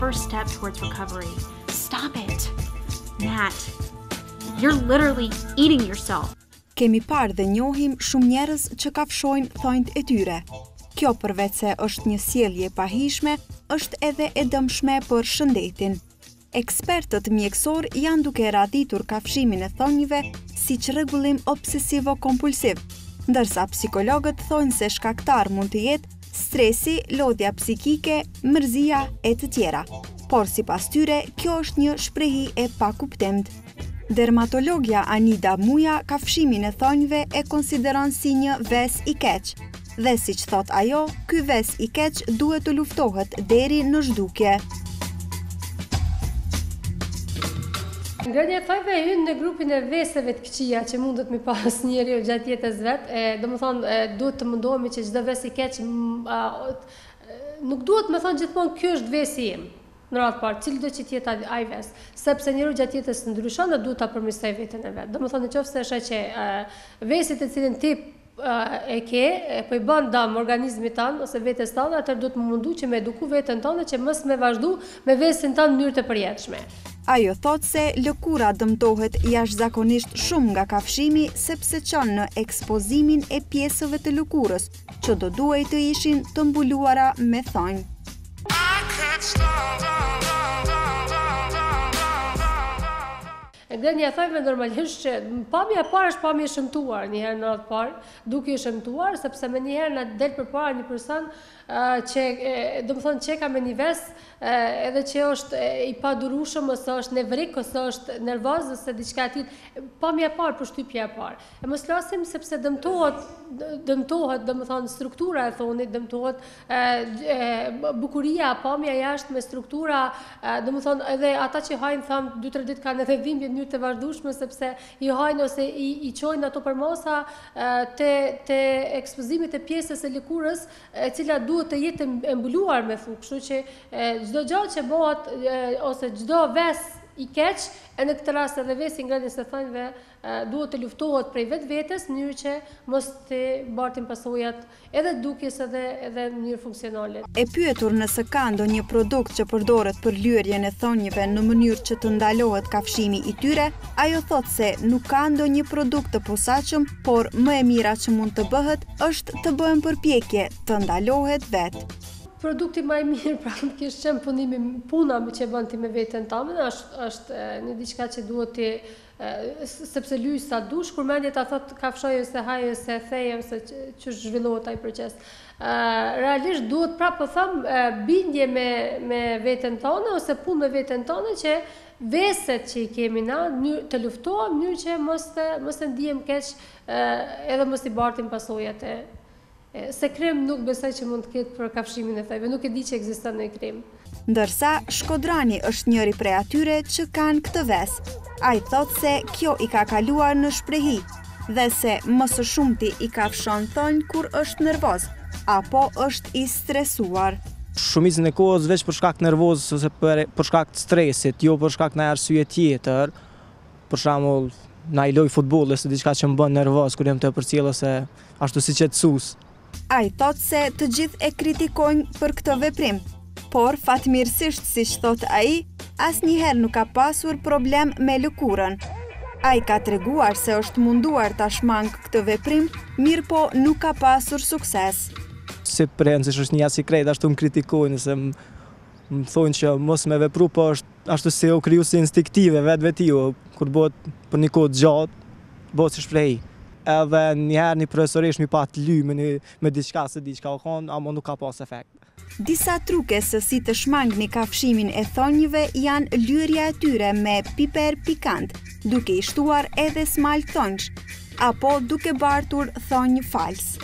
first step towards recovery. Stop it. Nat, you're literally eating yourself. Kemi parë dhe njohim shumë njerëz që kafshojnë thonjt e tyre. Kjo përveç se është një sjellje e pahishme, është edhe e dëmshme për shëndetin. Ekspertët mjekësor janë duke raditur kafshimin e thonjve si rregullim obsesivo-kompulsiv, ndërsa psikologët thonë se shkaktar mund të jetë stresi, lodhja psikike, mërzia e të tjera. Por sipas tyre, kjo është një shprehi e pakuptimtë. Dermatologja Anida Muja kafshimin e thonjve e konsideron si një ves i keq. Dhe siç thot ajo, ky ves i keq duhet të luftohet deri në zhdukje. Ngrënia e thonjve hyn në grupin e veseve të këqija që mundet me pas njeriu gjatë jetës vet. Domethënë duhet të mundohemi që çdo ves i keq nuk duhet me thonë gjithmonë ky është vesi im. Në radhë parë, cili do që tjetë ai ves, sepse njeriu gjatë jetës ndryshon dhe duhet ta përmirësoj veten e vet. Domethënë nëse është që vesit e cilin ti e ke, po i bën dëm organizmit tënd ose vetes tënde, atëherë duhet të mundu që me eduku veten tënde që mos me vazhdu me vesin tënd në mënyrë të përjetshme. Ajo thot se lëkura dëmtohet jashtëzakonisht shumë nga kafshimi sepse çon në ekspozimin e pjesëve të lëkurës, që do duhej të ishin të mbuluara me thonjë. Ngrënia e thonjve normalisht që pamja e parë është pamje e shëmtuar, një herë në radhë parë, duke i shëmtuar, sepse me një herë na del përpara një person që domethënë që ka me një ves edhe që është i padurueshëm ose është nevrik ose është nervoz ose diçka e tillë, pamja e parë, përshtypja e parë. E mos flasim sepse dëmtohet domethënë struktura e thonit, dëmtohet bukuria, pamja jashtë me struktura, domethënë edhe ata që hajnë thamë 2-3 ditë kanë edhe dhimbje në mënyrë të vazhdueshme sepse i hajnë ose i çojnë ato përmosa te ekspozimit të pjesës së lëkurës, e cila duhet të jetë e mbuluar me thukë, kështu që çdo gjë që bëhet ose çdo ves i keq, e në këtë rast edhe vesi ngrënies së thonjve duhet të luftohet prej vetvetes në mënyrë që mos të bartin pasojat edhe dukjes edhe në mënyrë funksionale. E pyetur nëse ka ndonjë produkt që përdoret për lyerjen e thonjve në mënyrë që të ndalohet kafshimi i tyre, ajo thot se nuk ka ndonjë produkt të posaçëm, por më e mira që mund të bëhet është të bëhen përpjekje të ndalohet vetë. Produkti më i mirë praktikisht që puna që bën ti me veten tënde është një diçka që duhet ti sepse lyj sa dush, kur mendja ta thot kafshoj ose haj ose thej ose që zhvillohet ai proces. Realisht duhet prapë po them bindje me veten tonë ose punë me veten tonë që veset që i kemi na të luftohen në mënyrë që mos të ndihem keq edhe mos i bartim pasojat se krem nuk besoj që mund të ketë për kafshimin e thonjve, nuk e di që ekziston ndonjë krem. Ndërsa Shkodrani është njëri prej atyre që kanë këtë ves. Ai thotë se kjo i ka kaluar në shprehi dhe se më së shumti i kafshon thonjë kur është nervoz apo është i stresuar. Shumicën e kohës veç për shkak nervoz ose për shkak të stresit, jo për shkak në arsye tjetër. Për shembull, na i loj futboll ose diçka që më bën nervoz kur jam të përcjell ose ashtu siç e tsus. Ai thotë se të gjithë e kritikojnë për këtë veprim, por fatmirësisht siç thot ai, asnjëherë nuk ka pasur problem me lëkurën. Ai ka treguar se është munduar ta shmang këtë veprim, mirë po nuk ka pasur sukses. Si premësh është një sekret, ashtu më kritikojnë se më thonë që mos me vepru, po është ashtu si u kriju si instiktive vetë kur bëhet për një kohë gjatë, bëhet si shprehi. Edhe njëherë një profesorish mi pat ly me diçka se diçka o konë, ama nuk ka pas efekt. Disa truke se si të shmangni kafshimin e thonjve janë lyerja e tyre me piper pikant, duke i shtuar edhe smalt thonjsh, apo duke bartur thonjë fals.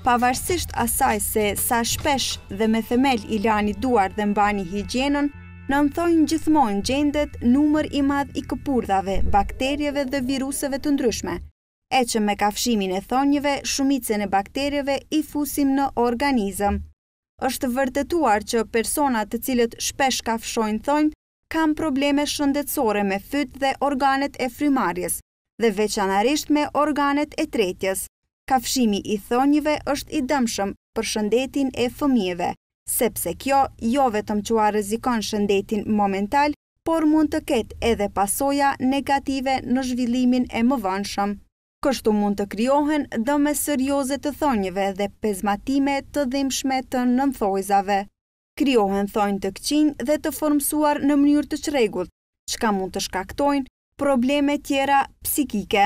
Pavarësisht asaj se sa shpesh dhe me themel i lani duar dhe mbani higjienën, nën thonjë gjithmonë gjendet numër i madh i këpurdhave, bakterieve dhe viruseve të ndryshme. E që me kafshimin e thonjve, shumicën e bakterieve i fusim në organizëm. Është vërtetuar që personat të cilët shpesh kafshojnë thonjë kanë probleme shëndetësore me fyt dhe organet e frymarrjes, dhe veçanërisht me organet e tretjes. Kafshimi i thonjve është i dëmshëm për shëndetin e fëmijëve. sepse kjo jo vetëm që rrezikon shëndetin momental, por mund të ketë edhe pasoja negative në zhvillimin e mëvonshëm. Kështu mund të krijohen dëme serioze të thonjeve dhe pezmatime të dhimbshme të nënthojzave. Krijohen thonjë të këqinj dhe të formsuar në mënyrë të çrregullt, çka mund të shkaktojnë probleme tjera psikike.